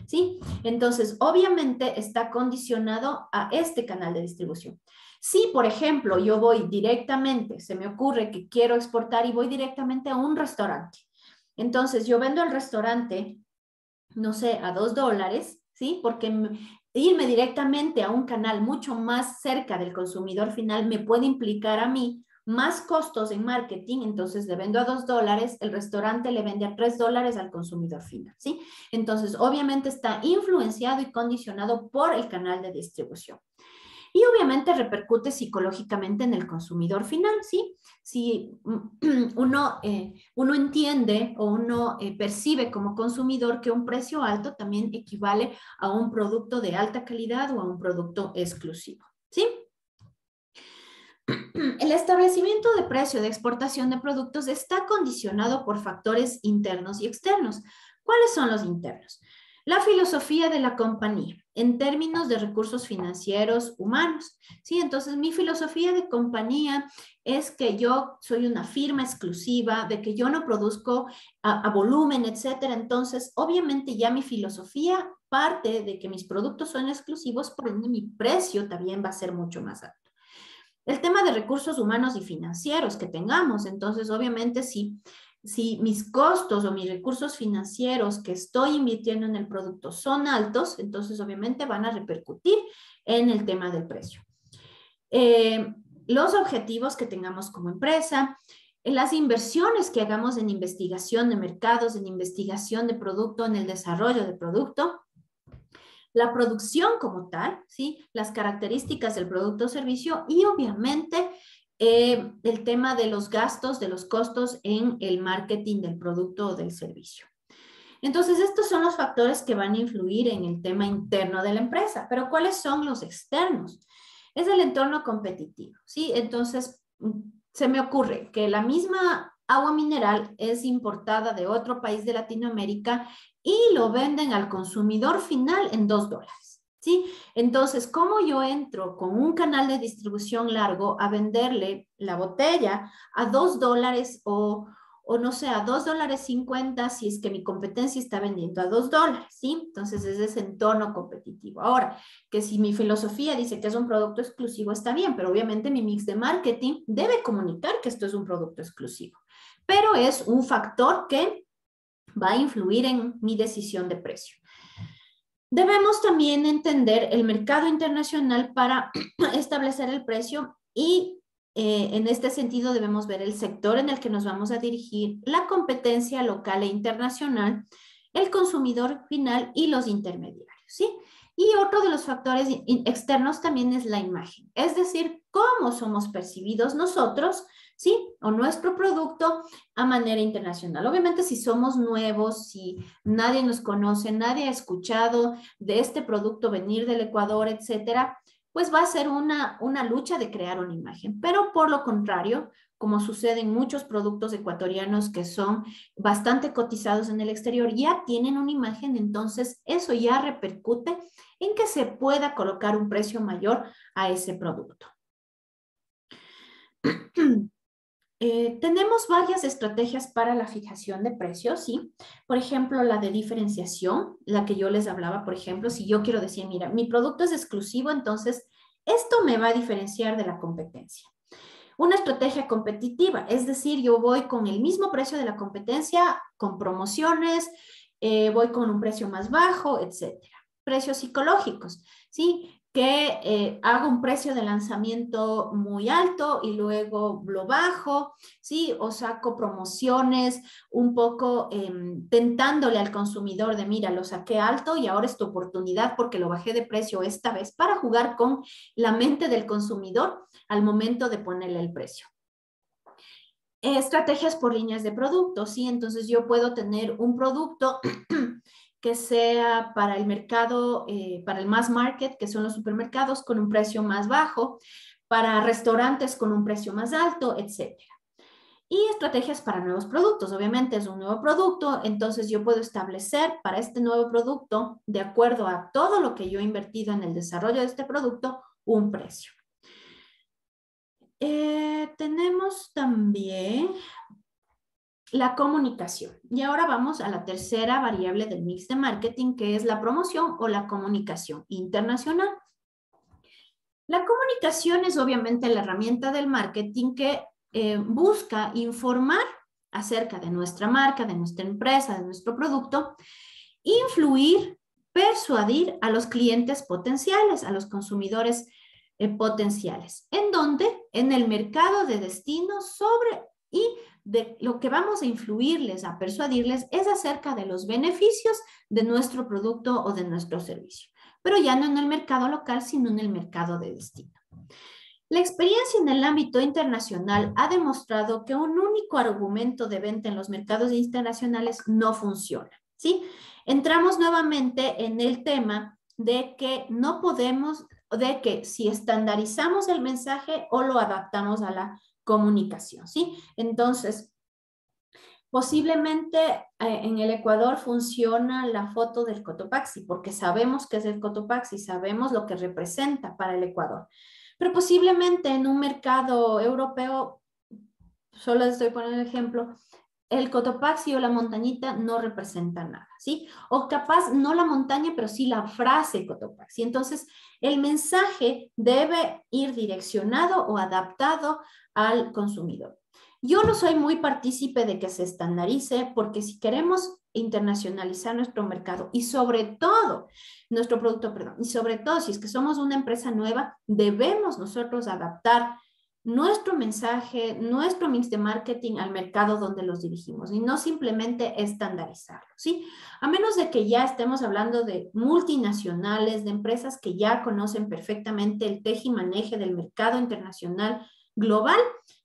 A: ¿Sí? Entonces, obviamente está condicionado a este canal de distribución. Si, por ejemplo, yo voy directamente, se me ocurre que quiero exportar y voy directamente a un restaurante. Entonces, yo vendo al restaurante, no sé, a $2, ¿sí? Porque irme directamente a un canal mucho más cerca del consumidor final me puede implicar a mí más costos en marketing, entonces le vendo a $2, el restaurante le vende a $3 al consumidor final, ¿sí? Entonces, obviamente está influenciado y condicionado por el canal de distribución. Y obviamente repercute psicológicamente en el consumidor final, ¿sí? Si uno entiende o uno percibe como consumidor que un precio alto también equivale a un producto de alta calidad o a un producto exclusivo, ¿sí? El establecimiento de precio de exportación de productos está condicionado por factores internos y externos. ¿Cuáles son los internos? La filosofía de la compañía en términos de recursos financieros humanos. ¿Sí? Entonces, mi filosofía de compañía es que yo soy una firma exclusiva, de que yo no produzco a volumen, etcétera. Entonces, obviamente ya mi filosofía parte de que mis productos son exclusivos, por ende mi precio también va a ser mucho más alto. El tema de recursos humanos y financieros que tengamos, entonces obviamente si mis costos o mis recursos financieros que estoy invirtiendo en el producto son altos, entonces obviamente van a repercutir en el tema del precio. Los objetivos que tengamos como empresa, las inversiones que hagamos en investigación de mercados, en investigación de producto, en el desarrollo de producto, la producción como tal, ¿sí? Las características del producto o servicio y obviamente el tema de los gastos, de los costos en el marketing del producto o del servicio. Entonces, estos son los factores que van a influir en el tema interno de la empresa, pero ¿cuáles son los externos? Es el entorno competitivo, ¿sí? Entonces, se me ocurre que la misma agua mineral es importada de otro país de Latinoamérica y lo venden al consumidor final en $2, ¿sí? Entonces, ¿cómo yo entro con un canal de distribución largo a venderle la botella a $2 o no sé, a $2.50 si es que mi competencia está vendiendo a $2, ¿sí? Entonces es ese entorno competitivo. Ahora, que si mi filosofía dice que es un producto exclusivo, está bien, pero obviamente mi mix de marketing debe comunicar que esto es un producto exclusivo. Pero es un factor que va a influir en mi decisión de precio. Debemos también entender el mercado internacional para establecer el precio y en este sentido debemos ver el sector en el que nos vamos a dirigir, la competencia local e internacional, el consumidor final y los intermediarios, ¿sí? Y otro de los factores externos también es la imagen, es decir, cómo somos percibidos nosotros, ¿sí? O nuestro producto a manera internacional. Obviamente si somos nuevos, si nadie nos conoce, nadie ha escuchado de este producto venir del Ecuador, etcétera, pues va a ser una lucha de crear una imagen. Pero por lo contrario, como sucede en muchos productos ecuatorianos que son bastante cotizados en el exterior, ya tienen una imagen, entonces eso ya repercute en que se pueda colocar un precio mayor a ese producto. Tenemos varias estrategias para la fijación de precios, ¿sí? Por ejemplo, la de diferenciación, la que yo les hablaba, por ejemplo, si yo quiero decir, mira, mi producto es exclusivo, entonces esto me va a diferenciar de la competencia. Una estrategia competitiva, es decir, yo voy con el mismo precio de la competencia, con promociones, voy con un precio más bajo, etcétera. Precios psicológicos, ¿sí? Que hago un precio de lanzamiento muy alto y luego lo bajo, ¿sí? O saco promociones un poco tentándole al consumidor de, mira, lo saqué alto y ahora es tu oportunidad porque lo bajé de precio esta vez para jugar con la mente del consumidor al momento de ponerle el precio. Estrategias por líneas de productos, ¿sí? Entonces yo puedo tener un producto que sea para el mercado, para el mass market, que son los supermercados, con un precio más bajo, para restaurantes con un precio más alto, etcétera. Y estrategias para nuevos productos. Obviamente es un nuevo producto, entonces yo puedo establecer para este nuevo producto, de acuerdo a todo lo que yo he invertido en el desarrollo de este producto, un precio. Tenemos también la comunicación. Y ahora vamos a la tercera variable del mix de marketing, que es la promoción o la comunicación internacional. La comunicación es obviamente la herramienta del marketing que busca informar acerca de nuestra marca, de nuestra empresa, de nuestro producto, influir, persuadir a los clientes potenciales, a los consumidores potenciales. ¿En dónde? En el mercado de destino sobre y de lo que vamos a influirles, a persuadirles, es acerca de los beneficios de nuestro producto o de nuestro servicio, pero ya no en el mercado local, sino en el mercado de destino. La experiencia en el ámbito internacional ha demostrado que un único argumento de venta en los mercados internacionales no funciona, ¿sí? Entramos nuevamente en el tema de que no podemos de que si estandarizamos el mensaje o lo adaptamos a la comunicación, ¿sí? Entonces, posiblemente en el Ecuador funciona la foto del Cotopaxi, porque sabemos que es el Cotopaxi, sabemos lo que representa para el Ecuador. Pero posiblemente en un mercado europeo, solo les estoy poniendo el ejemplo, el Cotopaxi o la montañita no representa nada, ¿sí? O capaz no la montaña, pero sí la frase Cotopaxi. Entonces, el mensaje debe ir direccionado o adaptado al consumidor. Yo no soy muy partícipe de que se estandarice porque si queremos internacionalizar nuestro mercado y sobre todo nuestro producto, perdón, y sobre todo si es que somos una empresa nueva, debemos nosotros adaptar nuestro mensaje, nuestro mix de marketing al mercado donde los dirigimos y no simplemente estandarizarlo, ¿sí? A menos de que ya estemos hablando de multinacionales, de empresas que ya conocen perfectamente el tejimaneje del mercado internacional global,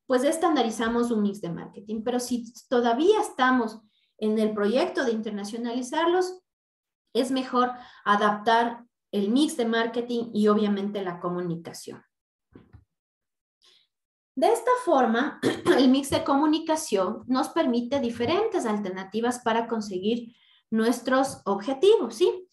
A: pues estandarizamos un mix de marketing. Pero si todavía estamos en el proyecto de internacionalizarlos, es mejor adaptar el mix de marketing y obviamente la comunicación. De esta forma, el mix de comunicación nos permite diferentes alternativas para conseguir nuestros objetivos, ¿sí?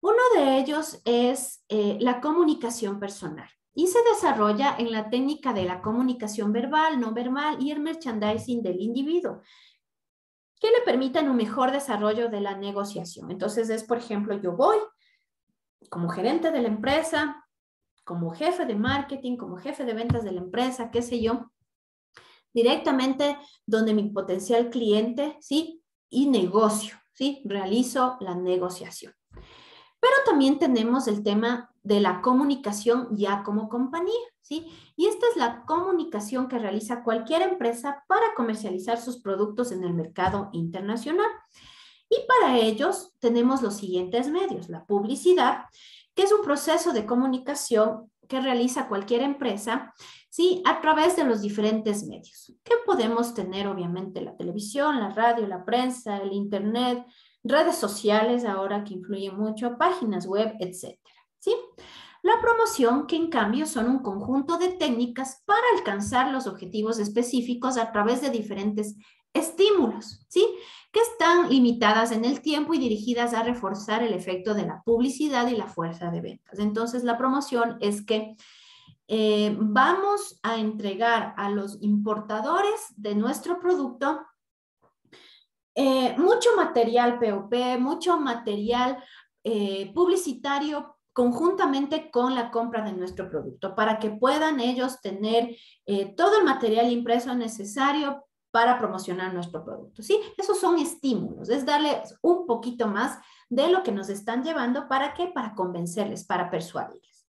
A: Uno de ellos es la comunicación personal y se desarrolla en la técnica de la comunicación verbal, no verbal y el merchandising del individuo, que le permitan un mejor desarrollo de la negociación. Entonces es, por ejemplo, yo voy como gerente de la empresa, como jefe de marketing, como jefe de ventas de la empresa, qué sé yo, directamente donde mi potencial cliente, ¿sí? Y negocio, ¿sí? Realizo la negociación. Pero también tenemos el tema de la comunicación ya como compañía, ¿sí? Y esta es la comunicación que realiza cualquier empresa para comercializar sus productos en el mercado internacional. Y para ellos tenemos los siguientes medios: la publicidad, que es un proceso de comunicación que realiza cualquier empresa, ¿sí? A través de los diferentes medios, que podemos tener obviamente la televisión, la radio, la prensa, el internet, redes sociales ahora que influyen mucho, páginas web, etcétera, ¿sí? La promoción, que en cambio son un conjunto de técnicas para alcanzar los objetivos específicos a través de diferentes estímulos, ¿sí? Que están limitadas en el tiempo y dirigidas a reforzar el efecto de la publicidad y la fuerza de ventas. Entonces, la promoción es que vamos a entregar a los importadores de nuestro producto mucho material POP, mucho material publicitario conjuntamente con la compra de nuestro producto para que puedan ellos tener todo el material impreso necesario para promocionar nuestro producto, ¿sí? Esos son estímulos, es darles un poquito más de lo que nos están llevando. ¿Para qué? Para convencerles, para persuadirles.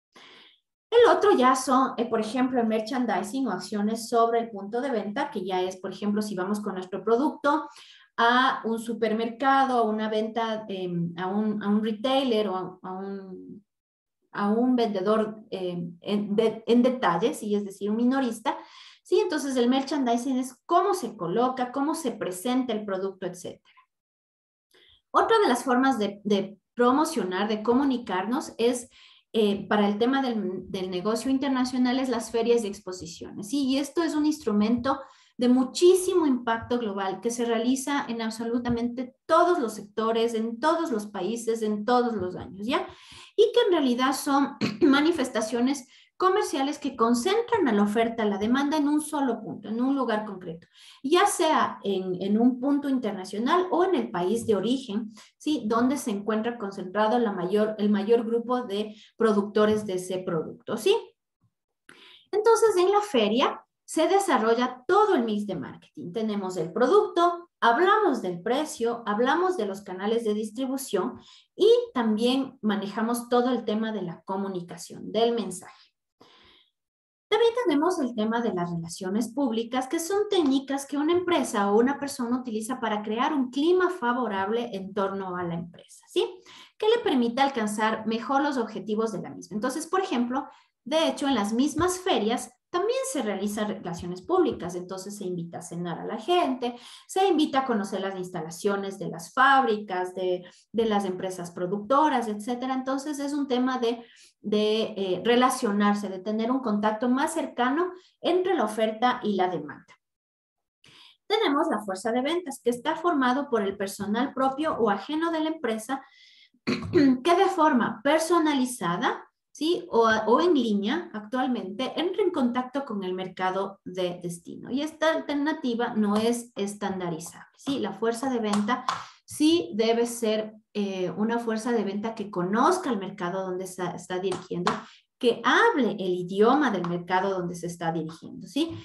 A: El otro ya son, por ejemplo, el merchandising o acciones sobre el punto de venta, que ya es, por ejemplo, si vamos con nuestro producto a un supermercado, a una venta, a un retailer o a un vendedor en detalle, ¿sí? Es decir, un minorista, ¿sí? Entonces el merchandising es cómo se coloca, cómo se presenta el producto, etc. Otra de las formas de promocionar, de comunicarnos es para el tema del negocio internacional es las ferias y exposiciones, ¿sí? Y esto es un instrumento de muchísimo impacto global que se realiza en absolutamente todos los sectores, en todos los países, en todos los años, ¿ya? Y que en realidad son manifestaciones comerciales que concentran a la oferta, a la demanda en un solo punto, en un lugar concreto, ya sea en un punto internacional o en el país de origen, ¿sí? Donde se encuentra concentrado el mayor grupo de productores de ese producto, ¿sí? Entonces, en la feria se desarrolla todo el mix de marketing. Tenemos el producto, hablamos del precio, hablamos de los canales de distribución y también manejamos todo el tema de la comunicación, del mensaje. También tenemos el tema de las relaciones públicas, que son técnicas que una empresa o una persona utiliza para crear un clima favorable en torno a la empresa, ¿sí? Que le permita alcanzar mejor los objetivos de la misma. Entonces, por ejemplo, de hecho, en las mismas ferias también se realizan relaciones públicas, entonces se invita a cenar a la gente, se invita a conocer las instalaciones de las fábricas, de las empresas productoras, etcétera. Entonces es un tema de relacionarse, de tener un contacto más cercano entre la oferta y la demanda. Tenemos la fuerza de ventas, que está formado por el personal propio o ajeno de la empresa, que de forma personalizada, ¿sí? O en línea actualmente entra en contacto con el mercado de destino. Y esta alternativa no es estandarizable, ¿sí? La fuerza de venta sí debe ser una fuerza de venta que conozca el mercado donde está dirigiendo, que hable el idioma del mercado donde se está dirigiendo, ¿sí?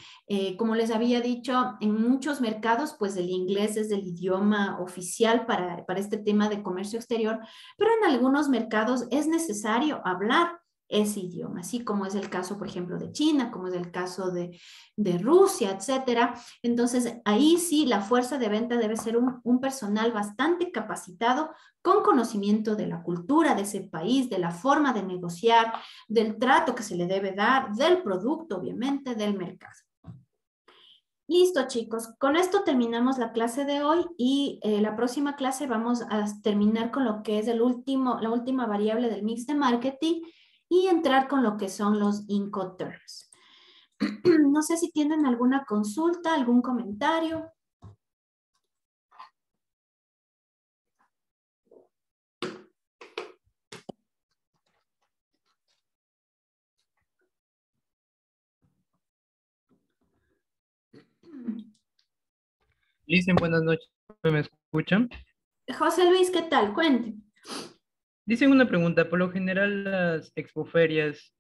A: Como les había dicho, en muchos mercados, pues el inglés es el idioma oficial para este tema de comercio exterior, pero en algunos mercados es necesario hablar ese idioma, así como es el caso, por ejemplo, de China, como es el caso de Rusia, etcétera. Entonces, ahí sí la fuerza de venta debe ser un personal bastante capacitado, con conocimiento de la cultura de ese país, de la forma de negociar, del trato que se le debe dar, del producto, obviamente, del mercado. Listo, chicos. Con esto terminamos la clase de hoy y la próxima clase vamos a terminar con lo que es la última variable del mix de marketing y entrar con lo que son los Incoterms. No sé si tienen alguna consulta, algún comentario.
B: Dicen buenas noches, ¿me escuchan?
A: José Luis, ¿qué tal? Cuente.
B: Dicen una pregunta, por lo general las expoferias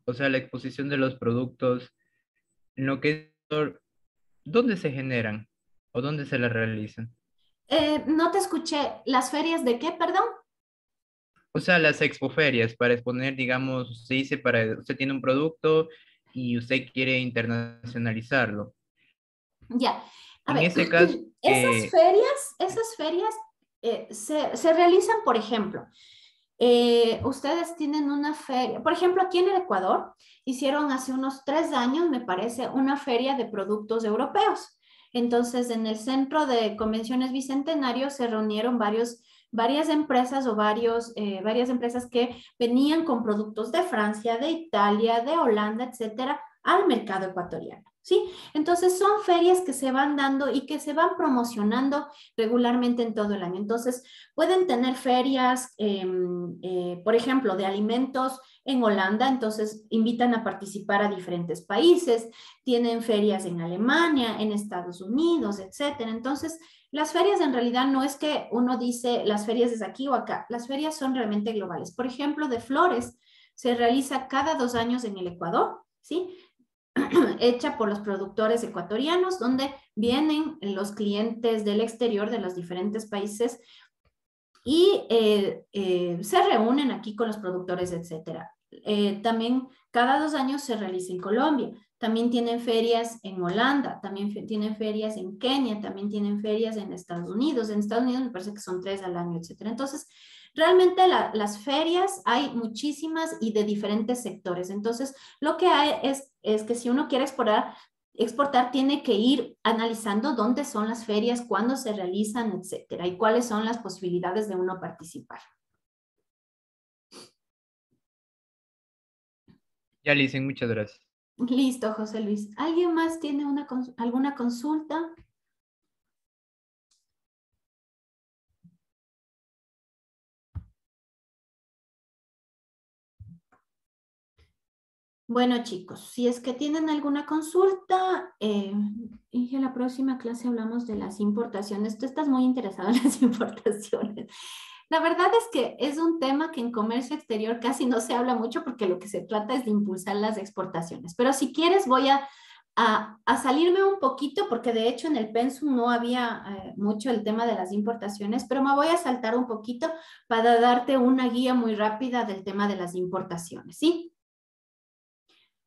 B: o sea, la exposición de los productos, en lo que ¿dónde se generan o dónde se las realizan?
A: No te escuché. ¿Las ferias de qué, perdón?
B: O sea, las expoferias para exponer, digamos, usted tiene un producto y usted quiere internacionalizarlo.
A: Ya. A
B: En
A: ver,
B: ese caso,
A: esas ferias se realizan, por ejemplo, ustedes tienen una feria, por ejemplo, aquí en el Ecuador hicieron hace unos 3 años, me parece, una feria de productos europeos. Entonces, en el Centro de Convenciones Bicentenario se reunieron varias empresas o varias empresas que venían con productos de Francia, de Italia, de Holanda, etcétera, al mercado ecuatoriano. ¿Sí? Entonces son ferias que se van dando y que se van promocionando regularmente en todo el año. Entonces pueden tener ferias, por ejemplo, de alimentos en Holanda, entonces invitan a participar a diferentes países, tienen ferias en Alemania, en Estados Unidos, etcétera. Entonces, las ferias en realidad no es que uno dice las ferias es aquí o acá, las ferias son realmente globales. Por ejemplo, de flores se realiza cada 2 años en el Ecuador, ¿sí? Hecha por los productores ecuatorianos, donde vienen los clientes del exterior de los diferentes países y se reúnen aquí con los productores, etcétera. También cada 2 años se realiza en Colombia, también tienen ferias en Holanda, también tienen ferias en Kenia, también tienen ferias en Estados Unidos me parece que son 3 al año, etcétera. Entonces, realmente las ferias hay muchísimas y de diferentes sectores. Entonces, lo que hay es que si uno quiere exportar tiene que ir analizando dónde son las ferias, cuándo se realizan, etcétera, y cuáles son las posibilidades de uno participar.
B: ya le dicen muchas gracias.
A: Listo, José Luis. ¿Alguien más tiene alguna consulta? Bueno, chicos, si es que tienen alguna consulta, y en la próxima clase hablamos de las importaciones. Tú estás muy interesado en las importaciones. La verdad es que es un tema que en comercio exterior casi no se habla mucho porque lo que se trata es de impulsar las exportaciones. Pero si quieres voy a salirme un poquito porque de hecho en el pensum no había mucho el tema de las importaciones, pero me voy a saltar un poquito para darte una guía muy rápida del tema de las importaciones, ¿sí?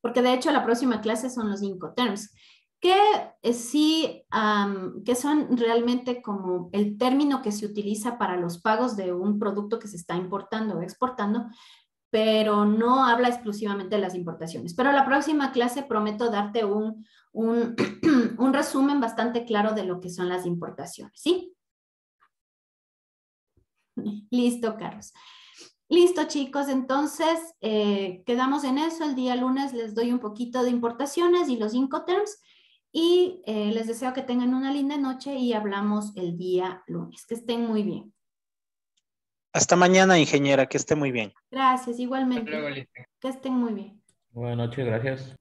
A: Porque de hecho la próxima clase son los Incoterms, que sí, que son realmente como el término que se utiliza para los pagos de un producto que se está importando o exportando, pero no habla exclusivamente de las importaciones. Pero la próxima clase prometo darte un resumen bastante claro de lo que son las importaciones, ¿sí? Listo, Carlos. Listo, chicos, entonces quedamos en eso. El día lunes les doy un poquito de importaciones y los Incoterms y les deseo que tengan una linda noche y hablamos el día lunes. Que estén muy bien.
C: Hasta mañana, ingeniera, que esté muy bien.
A: Gracias,
B: Hasta luego,
A: igualmente.
B: Alicia.
A: Que estén muy bien.
D: Buenas noches, gracias.